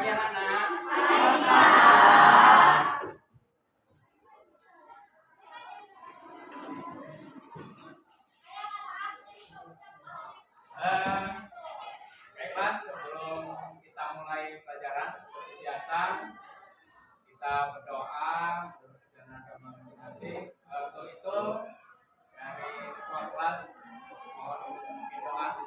pagi anak-anak. Baiklah, sebelum kita mulai pelajaran seperti biasa, kita berdoa dan agama masing-masing. Untuk itu dari ketua kelas mohon memimpin doa.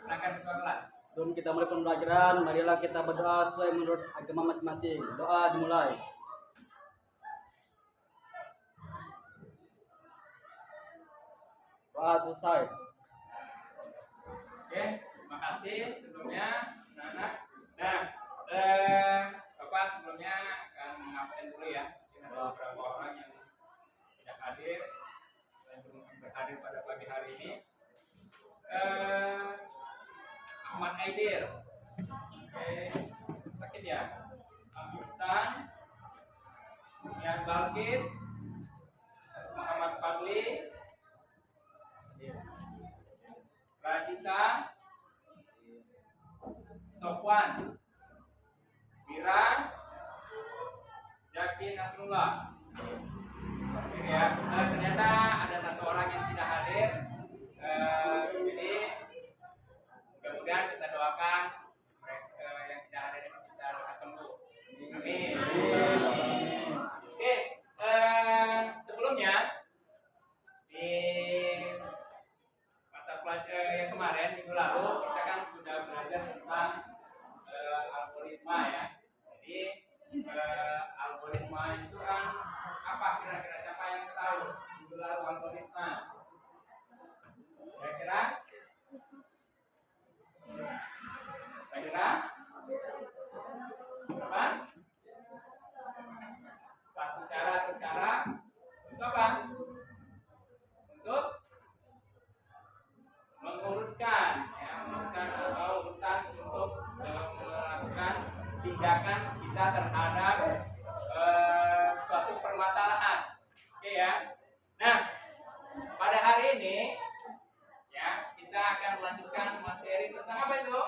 Silakan ketua kelas. Sebelum kita mulai pembelajaran, marilah kita berdoa sesuai menurut agama masing-masing. Doa dimulai. Doa selesai. Oke, terima kasih sebelumnya anak-anak. Nah, Bapak sebelumnya akan mengabsen dulu ya. Ini ada beberapa orang yang tidak hadir dan belum berhadir pada pagi hari ini. Ahmad Aidir, oke, sakit ya. Ahsan, Yan Balkis, Muhammad Fadli, Rajita, Sofwan, Wira, Jaki Nasrullah. Oke ya, ternyata ada satu orang yang tidak hadir. Jadi mudah-mudahan kita doakan mereka yang tidak hadir ini bisa lekas sembuh. Amin. Oke, sebelumnya di mata pelajaran yang kemarin minggu lalu kita kan sudah belajar tentang algoritma ya. Jadi algoritma itu kan apa kira-kira, siapa yang tahu minggu lalu algoritma? Kira-kira apa? Satu cara untuk apa? Untuk mengurutkan atau urutan untuk melakukan tindakan kita terhadap suatu permasalahan. Oke ya. Nah, pada hari ini ya kita akan melanjutkan materi tentang apa itu?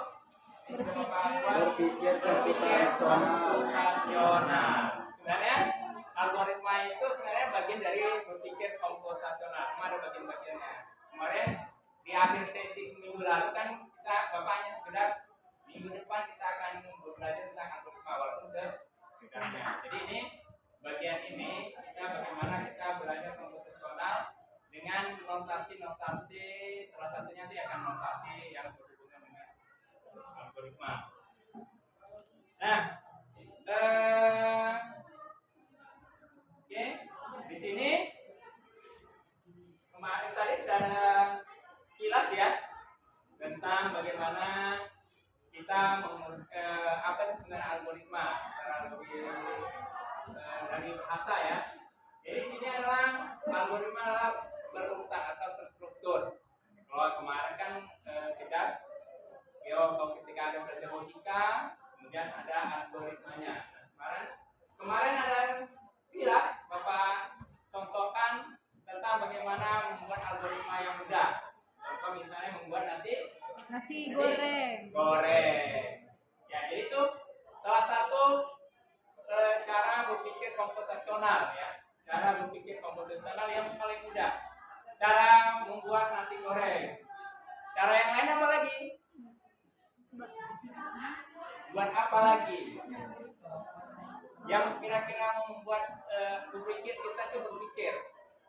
Berpikir komputasional. Sebenarnya algoritma itu sebenarnya bagian dari berpikir komputasional. Cuma ada bagian-bagiannya. Kemarin di akhir sesi minggu lalu kan kita bapaknya sekedar minggu depan kita akan belajar tentang algoritma walaupun sesudahnya. Jadi ini bagian ini kita bagaimana kita belajar komputasional dengan notasi-notasi, salah satunya itu akan notasi yang berhubungan dengan algoritma. Nah, oke, di sini kemarin tadi sudah ada kilas ya tentang bagaimana kita apa itu sebenarnya algoritma secara lebih dari bahasa ya. Jadi di sini adalah algoritma adalah berurutan atau terstruktur. Kalau kemarin kan kita ketika ada belajar logika, kemudian ada algoritmanya. Nah, kemarin ada kilas Bapak contohkan tentang bagaimana membuat algoritma yang mudah. Contoh misalnya membuat nasi goreng. Ya, jadi itu salah satu cara berpikir komputasional ya. Cara berpikir komputasional yang paling mudah. Cara membuat nasi goreng. Cara yang lain apa lagi? Buat apa lagi? Yang kira-kira membuat berpikir kita itu berpikir.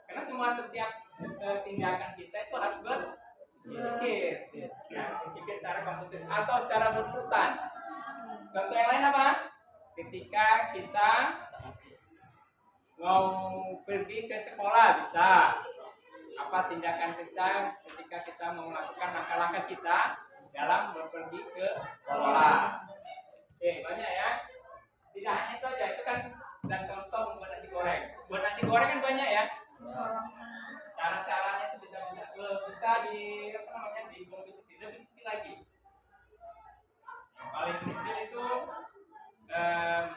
Karena setiap tindakan kita itu harus berpikir. Ya, berpikir secara komputasional atau secara berurutan. Contoh yang lain apa? Ketika kita mau pergi ke sekolah bisa. Apa tindakan kita ketika kita mau melakukan langkah-langkah kita dalam pergi ke sekolah? Oke, banyak ya. Tidak hanya itu aja, itu kan dan contoh membuat nasi goreng. Buat nasi goreng kan banyak ya. Cara-caranya itu bisa di dikomposisi lebih kecil lagi. Yang paling kecil itu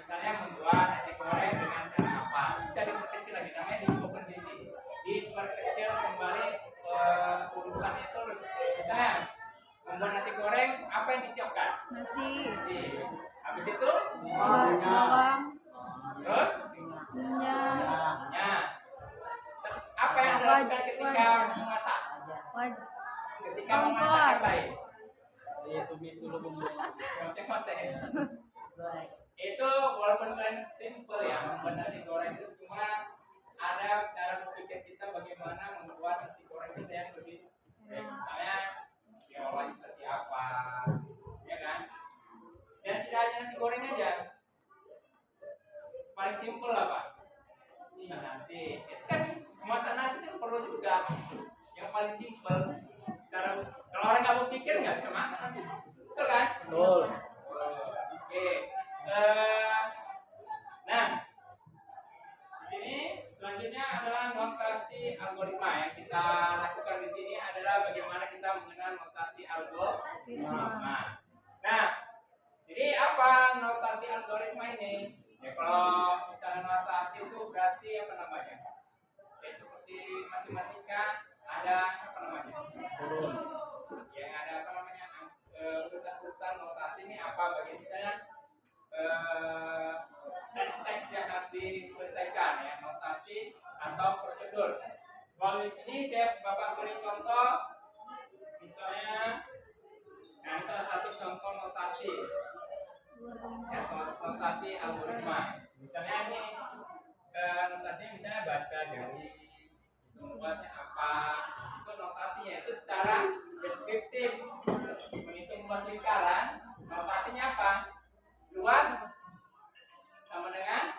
misalnya membuat nasi goreng dengan cara apa? Bisa diperkecil lagi, namanya dikomposisi. Diperkecil kembali urutannya itu misalnya membuat nasi nasi goreng apa yang disiapkan? Nasi. Nasi. Habis itu Bawang. terus Minyak. ya. Apa yang Anda lakukan ketika memasak? Ketika memasak apa ya? tumis dulu bumbu. Konsep-konsep. Itu walaupun kan simple ya, membuat nasi goreng itu cuma ada cara berpikir kita bagaimana membuat nasi goreng itu yang lebih baik. Misalnya diolahnya seperti apa, ya kan? Dan tidak hanya nasi goreng aja, paling simple apa? Nasi. Itu kan memasak nasi itu perlu juga yang paling simple. Cara kalau orang nggak berpikir nggak bisa masak nanti, betul kan? Betul. Oke. Nah, di sini selanjutnya adalah notasi algoritma. Yang kita lakukan di sini adalah bagaimana kita mengenal notasi algoritma. Nah, jadi apa notasi algoritma ini? Ya kalau misalnya notasi itu berarti apa namanya? Ya seperti matematika ada apa namanya? Yang ada apa namanya? Urutan-urutan notasi ini apa? Bagi misalnya teks-teks yang harus diselesaikan ya, notasi atau prosedur. Kalau ini saya Bapak beri contoh, misalnya, nah ini salah satu contoh notasi, ya, notasi algoritma. Misalnya ini notasinya misalnya baca dari membuatnya apa, itu notasinya itu secara deskriptif, menghitung luas lingkaran, notasinya apa? Luas sama dengan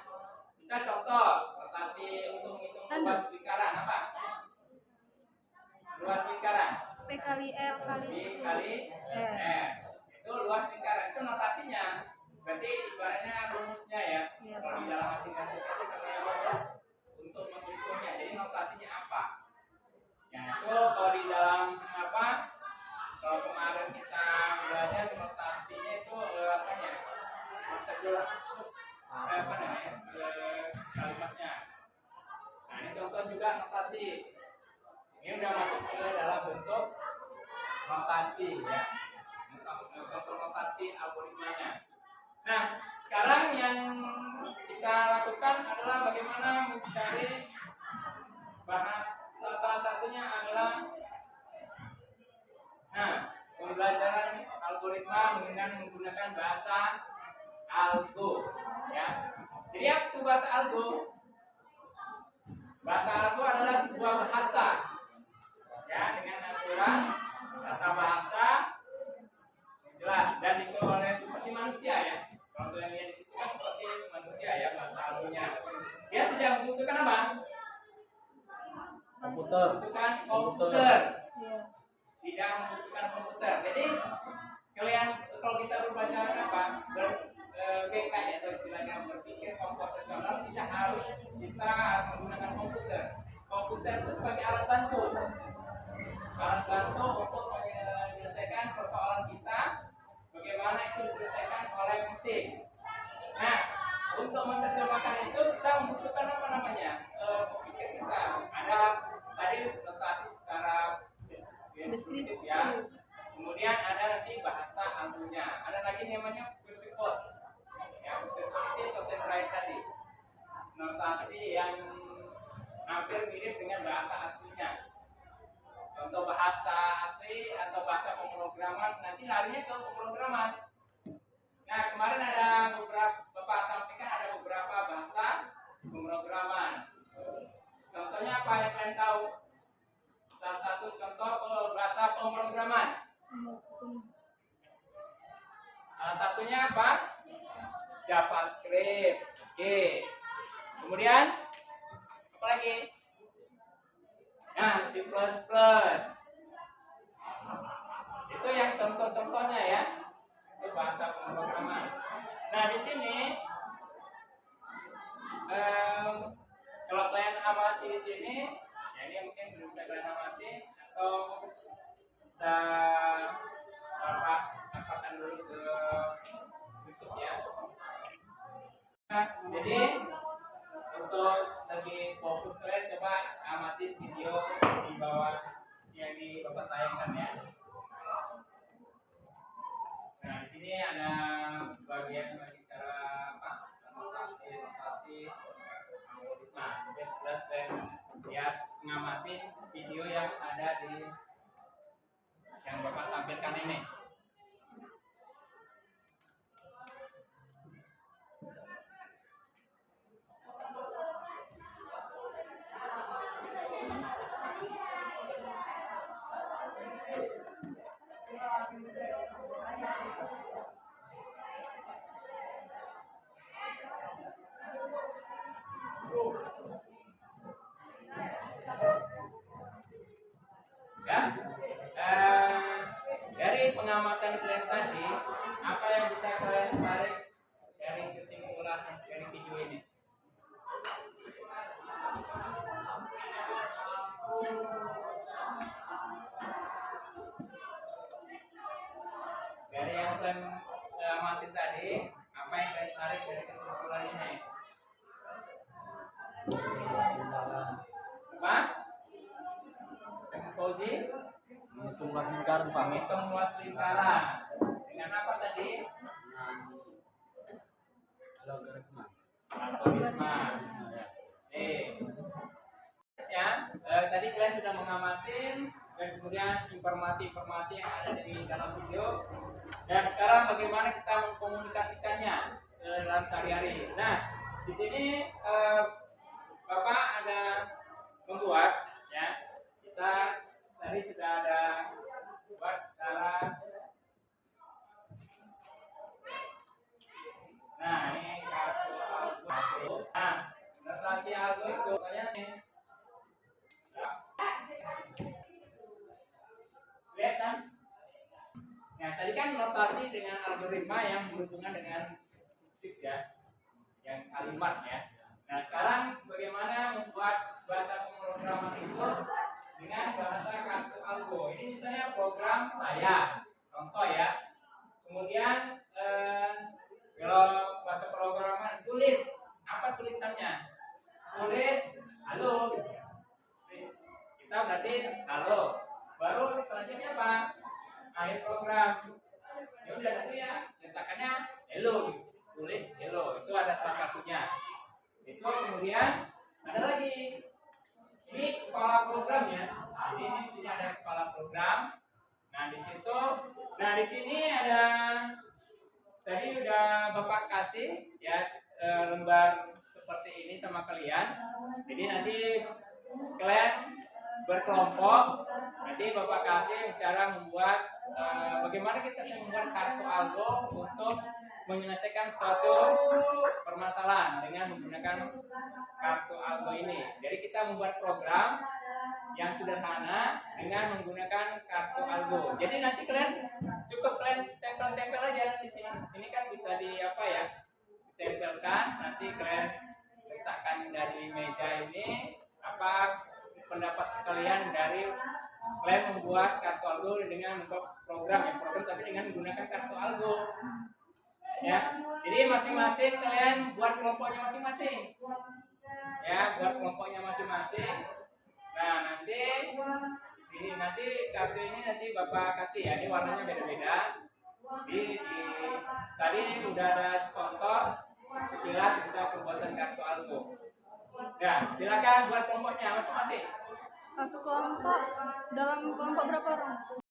bisa contoh notasi untuk menghitung luas lingkaran apa? Luas lingkaran P kali L kali B T. kali R itu luas lingkaran, itu notasinya. Berarti ibaratnya rumusnya ya. Iya, Kalau di dalam matematika itu namanya rumus untuk menghitungnya. Jadi notasinya apa? Ya itu kalau di dalam apa? Kalau kemarin kita belajar notasinya itu apa ya? Prosedur apa namanya? Kalimatnya. Nah ini contoh juga notasi. Ini udah masuk ke dalam bentuk notasi ya. Contoh notasi algoritmanya. Nah sekarang yang kita lakukan adalah bagaimana mencari bahas. Salah satunya adalah pembelajaran algoritma dengan menggunakan bahasa algo ya. Jadi apa itu bahasa algo? Bahasa algo adalah sebuah bahasa ya dengan aturan tata bahasa jelas dan dikelola seperti manusia ya. Kalau kalian lihat di situ kan seperti manusia ya bahasa algonya. Dia tidak membutuhkan apa? Komputer. Membutuhkan komputer. Iya. Tidak membutuhkan komputer. Jadi kalian kalau kita berbicara apa BK atau istilahnya berpikir komputasional tidak harus kita menggunakan komputer. Komputer itu sebagai alat bantu untuk menyelesaikan persoalan kita. Bagaimana itu diselesaikan oleh mesin. Nah, untuk menerjemahkan itu kita membutuhkan apa namanya pemikir kita. Ada tadi notasi secara deskriptif ya. Kemudian ada nanti bahasa algonya. Ada lagi namanya Kursipot. Ya, Kursipot itu contoh yang terakhir tadi. Notasi yang hampir mirip dengan bahasa aslinya. Contoh bahasa asli atau bahasa pemrograman nanti larinya ke pemrograman. Nah kemarin ada beberapa Bapak sampaikan ada beberapa bahasa pemrograman. Contohnya apa yang kalian tahu? Salah satu contoh bahasa pemrograman. Salah satunya apa? JavaScript. Oke. Kemudian apa lagi? Nah, C++. Itu yang contoh-contohnya ya. Itu bahasa pemrograman. Nah, di sini kalau kalian amati di sini, ya ini mungkin belum bisa kalian amati atau bisa dapatkan dulu ke YouTube ya. Nah, jadi untuk lagi fokus kalian coba amati video di bawah yang di Bapak tayangkan ya. sini ada bagian cara apa? Notasi algoritma. Jelas dan lihat ngamatin video yang ada di yang Bapak tampilkan ini. Ya, dari pengamatan kalian tadi, apa yang bisa kalian tarik dari kesimpulan dari video ini? Dari yang kalian amatin tadi, apa yang kalian tarik dari kesimpulan ini? Apa? Fauzi? Menghitung luas lingkaran, Pak. Menghitung luas lingkaran. Dengan apa tadi? Algoritma. Algoritma. Ya, tadi kalian sudah mengamatin dan kemudian informasi-informasi yang ada di dalam video. Dan sekarang bagaimana kita mengkomunikasikannya dalam sehari-hari. Nah, di sini Bapak ada membuat, ya, kita tadi sudah ada buat cara. Nah, ini kartu algo. Nah, notasi algo itu banyak nih. Lihat kan? Nah, tadi kan notasi dengan algoritma yang berhubungan dengan tip ya, yang kalimat ya. Nah, sekarang bagaimana membuat bahasa pemrograman itu dengan bahasa kartu algo. Ini misalnya program saya, contoh ya. Kemudian kalau bahasa pemrograman tulis, apa tulisannya? Tulis halo. Kita berarti halo. Baru selanjutnya apa? Akhir program. Ya udah nanti ya, cetakannya hello. Tulis hello. Itu ada salah satunya. Itu kemudian ada lagi. Ini kepala programnya. Jadi ini di sini ada kepala program. Nah di situ, nah di sini ada tadi udah Bapak kasih ya lembar seperti ini sama kalian. Jadi nanti kalian berkelompok. Nanti Bapak kasih cara membuat bagaimana kita membuat kartu algo untuk menyelesaikan suatu permasalahan dengan menggunakan kartu algo ini. Jadi kita membuat program yang sederhana dengan menggunakan kartu algo. Jadi nanti kalian cukup kalian tempel-tempel aja di sini. Ini kan bisa di apa ya? Ditempelkan. Nanti kalian letakkan dari meja ini apa pendapat kalian dari kalian membuat kartu algo dengan program ya tapi dengan menggunakan kartu algo. Ya, jadi masing-masing kalian buat kelompoknya masing-masing. Ya, buat kelompoknya masing-masing. Nah, nanti kartu ini nanti Bapak kasih ya. Ini warnanya beda-beda. Tadi udah ada contoh sekilas kita pembuatan kartu algo. Ya, silakan buat kelompoknya masing-masing. Satu kelompok, dalam kelompok berapa orang?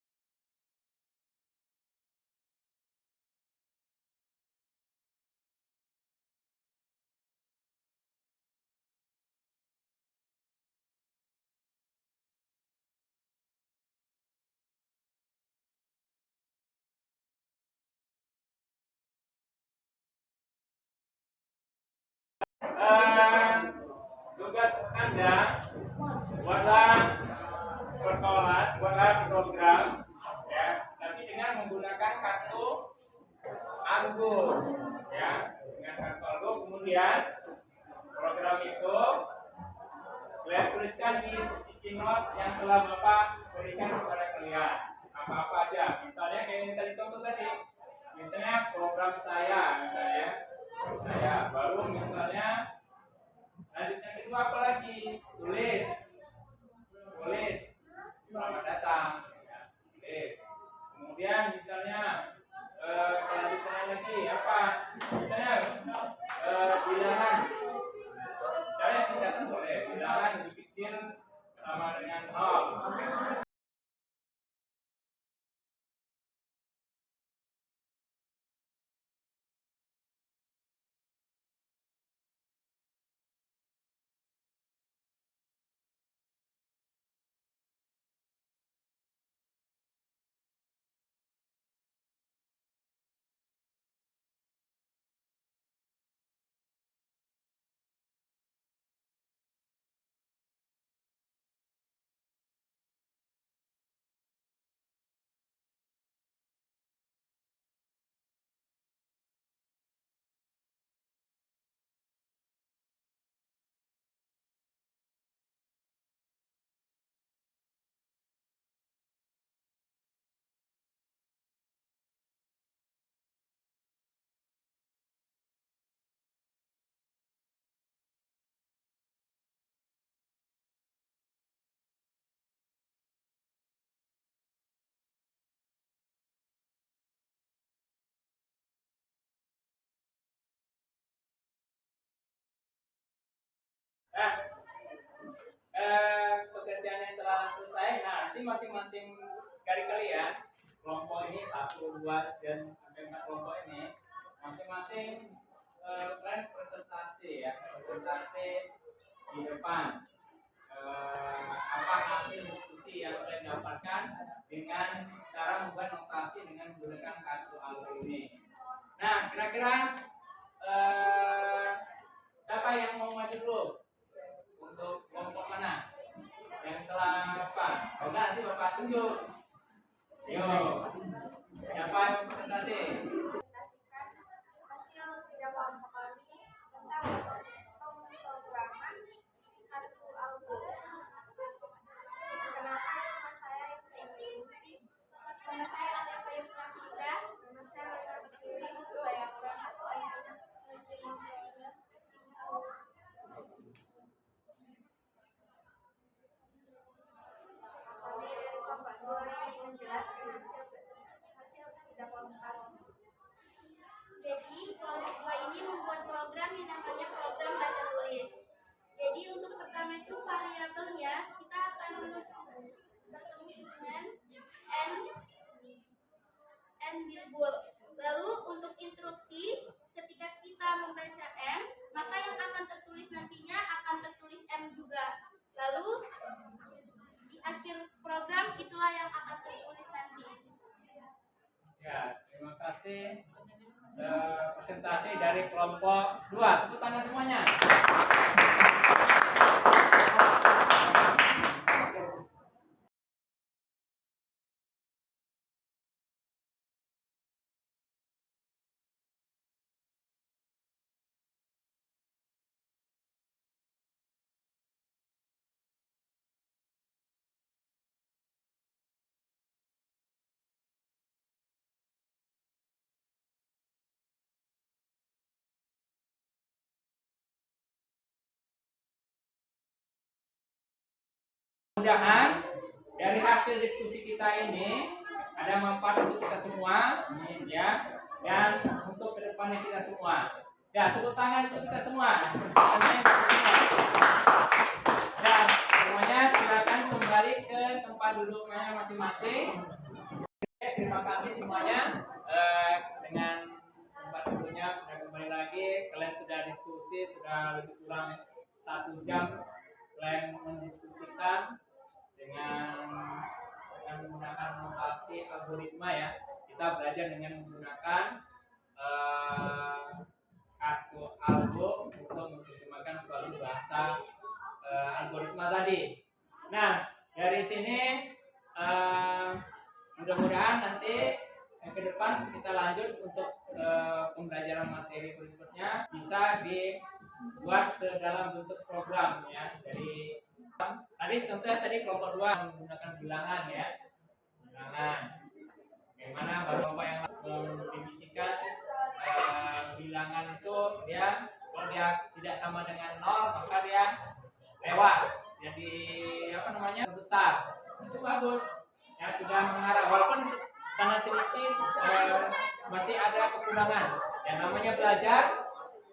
Tugas Anda buatlah persoalan, buatlah program ya, tapi dengan menggunakan kartu algo ya, dengan kartu algo. Kemudian program itu kalian tuliskan di sticky note yang telah Bapak berikan kepada kalian. Apa-apa aja, misalnya kayak yang tadi contoh tadi, misalnya program saya, misalnya saya baru misalnya lanjut yang kedua apa lagi? Tulis selamat datang ya, tulis. Kemudian misalnya Nah, pekerjaan yang telah selesai, nah nanti masing-masing dari kalian kelompok ini 1, 2 dan sampai 4 kelompok ini masing-masing kalian presentasi ya, presentasi di depan apa hasil diskusi yang kalian dapatkan dengan cara membuat notasi dengan menggunakan kartu alur ini. Nah, kira-kira siapa yang mau maju dulu untuk kelompok mana yang telah apa? Kalau nanti bapak tunjuk. Yo, siapa yang presentasi? Hasil kerja kelompok kami tentang pemrograman kartu alur. Perkenalkan, nama saya Yusuf. Nama saya Alfa Yusafira. Nama saya Lena Betuli. Saya berangkat kami dari kelompok 2 yang menjelaskan hasil kerja kelompok kami. Jadi, kelompok 2 ini membuat program yang namanya program baca tulis. Jadi, untuk pertama itu variabelnya kita akan bertemu dengan n bilbul. Lalu untuk instruksi, ketika kita membaca m, maka yang akan tertulis nantinya akan tertulis m juga. Lalu di akhir program itulah yang akan tertulis nanti. Ya, terima kasih. Presentasi dari kelompok 2. Tepuk tangan semuanya. Mudah-mudahan dari hasil diskusi kita ini ada manfaat untuk kita semua, ya, dan untuk kedepannya kita semua. Ya, tepuk tangan untuk kita semua. Dan semuanya silakan kembali ke tempat duduknya masing-masing. Oke, terima kasih semuanya. Dengan tempat duduknya sudah kembali lagi. Kalian sudah diskusi, sudah lebih kurang 1 jam kalian mendiskusikan dengan menggunakan notasi algoritma ya. Kita belajar dengan menggunakan kartu algo untuk menerjemahkan suatu bahasa algoritma tadi. Nah, dari sini mudah-mudahan nanti ke depan kita lanjut untuk pembelajaran materi berikutnya bisa dibuat ke dalam bentuk program ya. Dari tentunya tadi kelompok 2 menggunakan bilangan ya, bilangan. Bagaimana kelompok yang mendefinisikan bilangan itu dia kalau dia tidak sama dengan 0 maka dia lewat jadi besar. Itu bagus ya, sudah mengarah walaupun sana sini masih ada kekurangan. Yang namanya belajar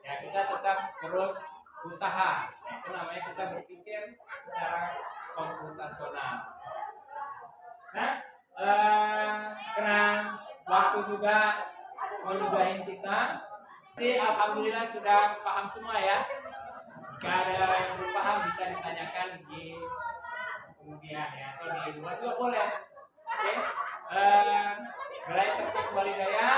ya, kita tetap terus usaha. Itu namanya kita berpikir secara komputasional. Nah, karena waktu juga menyudahi kita, jadi alhamdulillah sudah paham semua ya. Jika ada yang belum paham bisa ditanyakan di kemudian ya, atau di luar juga boleh. Oke. Mulai tertib walidaya.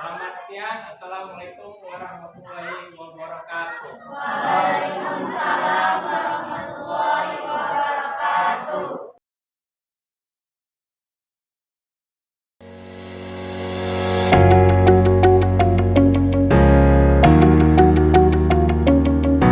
Selamat siang. Assalamualaikum warahmatullahi wabarakatuh. Waalaikumsalam warahmatullahi wabarakatuh.